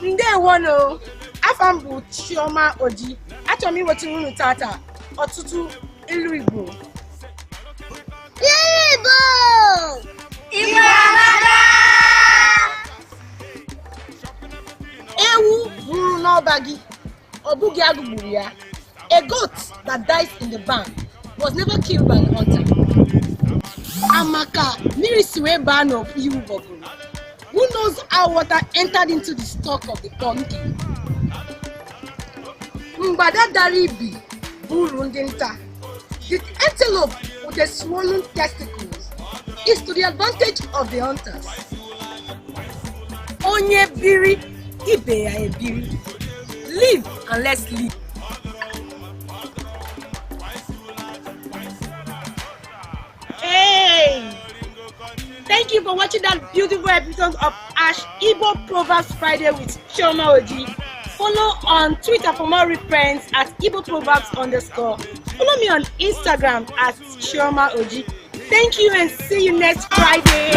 Ndewono, afambu Chioma Oji. Achọrọ m iweta unu tata ọtụtụ ilu Igbo. Igbo! Igbo amaka! Ewu buru n'ọba gị, ọ bụghị agụ gburu ya. A goat that dies in the barn was never killed by the hunter. Amaka, mmiri si wee baa n'ihu bọgụrụ. Who knows how water entered into the stalk of the pumpkin? Mgbada dara ibi buru ndị nta. The antelope with the swollen testicles is to the advantage of the hunters. Onye biri, ibe ya ebiri. Live and let's live. Hey! Thank you for watching that beautiful episode of Ash Igbo Proverbs Friday with Chioma Oji. Follow on Twitter for more reference at Igbo Proverbs _. Follow me on Instagram at Chioma Oji. Thank you and see you next Friday.